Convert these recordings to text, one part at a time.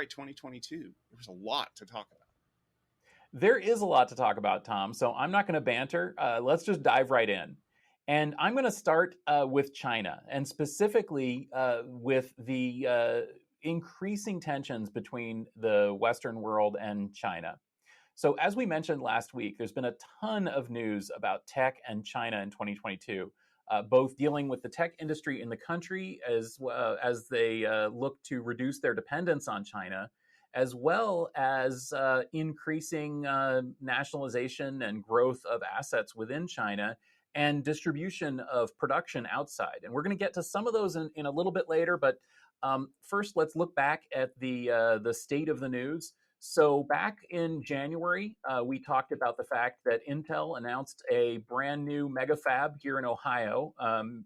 2022. There was a lot to talk about. There is a lot to talk about, Tom, so I'm not going to banter. Let's just dive right in. And I'm going to start with China, and specifically with the increasing tensions between the Western world and China. So as we mentioned last week, there's been a ton of news about tech and China in 2022, both dealing with the tech industry in the country as they look to reduce their dependence on China, as well as increasing nationalization and growth of assets within China and distribution of production outside. And we're going to get to some of those in a little bit later, but first let's look back at the state of the news. So back in January, we talked about the fact that Intel announced a brand new mega fab here in Ohio.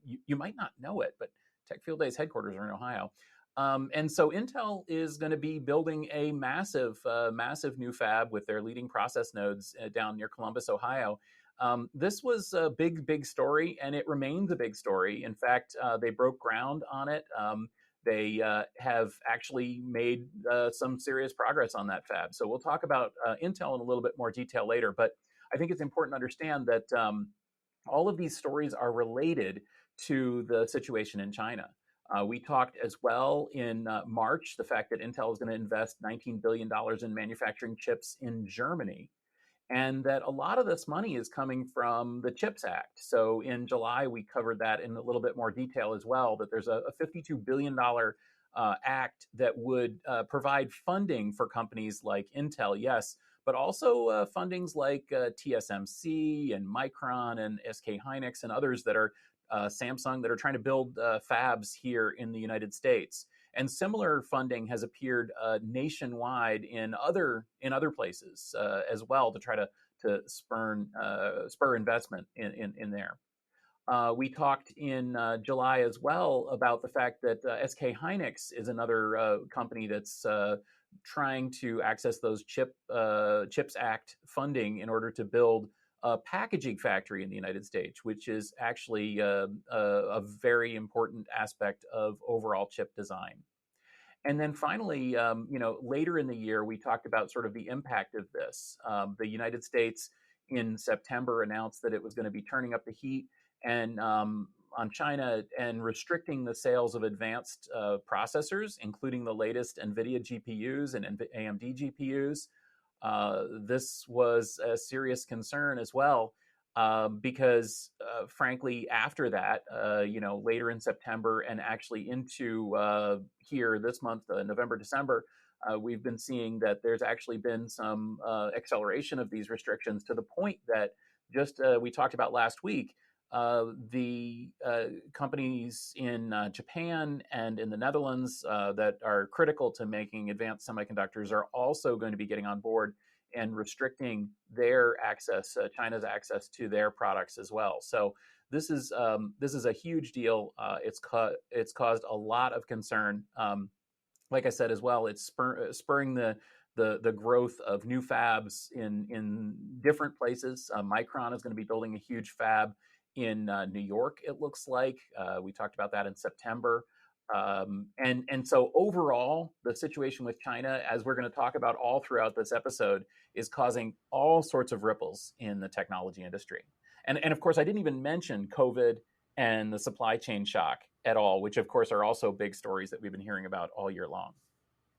You might not know it, but Tech Field Days headquarters are in Ohio. And so Intel is going to be building a massive new fab with their leading process nodes down near Columbus, Ohio. This was a big story, and it remains a big story. In fact, they broke ground on it. They have actually made some serious progress on that fab. So we'll talk about Intel in a little bit more detail later. But I think it's important to understand that all of these stories are related to the situation in China. We talked as well in March, the fact that Intel is going to invest $19 billion in manufacturing chips in Germany, and that a lot of this money is coming from the CHIPS Act. So in July, we covered that in a little bit more detail as well, that there's a $52 billion act that would provide funding for companies like Intel, yes, but also fundings like TSMC and Micron and SK Hynix and others that are Samsung that are trying to build fabs here in the United States. And similar funding has appeared nationwide in other places as well to try to spur investment in there. We talked in July as well about the fact that SK Hynix is another company that's trying to access those CHIPS Act funding in order to build a packaging factory in the United States, which is actually a very important aspect of overall chip design. And then finally, later in the year, we talked about sort of the impact of this. The United States in September announced that it was going to be turning up the heat and on China and restricting the sales of advanced processors, including the latest NVIDIA GPUs and AMD GPUs. This was a serious concern as well, because frankly, after that, later in September and actually into here this month, November, December, we've been seeing that there's actually been some acceleration of these restrictions to the point that just we talked about last week, the companies in Japan and in the Netherlands that are critical to making advanced semiconductors are also going to be getting on board and restricting their access, China's access to their products as well. So this is a huge deal. It's caused a lot of concern. Like I said as well, it's spurring the growth of new fabs in different places. Micron is going to be building a huge fab in New York, it looks like. We talked about that in September. And so overall, the situation with China, as we're going to talk about all throughout this episode, is causing all sorts of ripples in the technology industry. And of course, I didn't even mention COVID and the supply chain shock at all, which of course are also big stories that we've been hearing about all year long.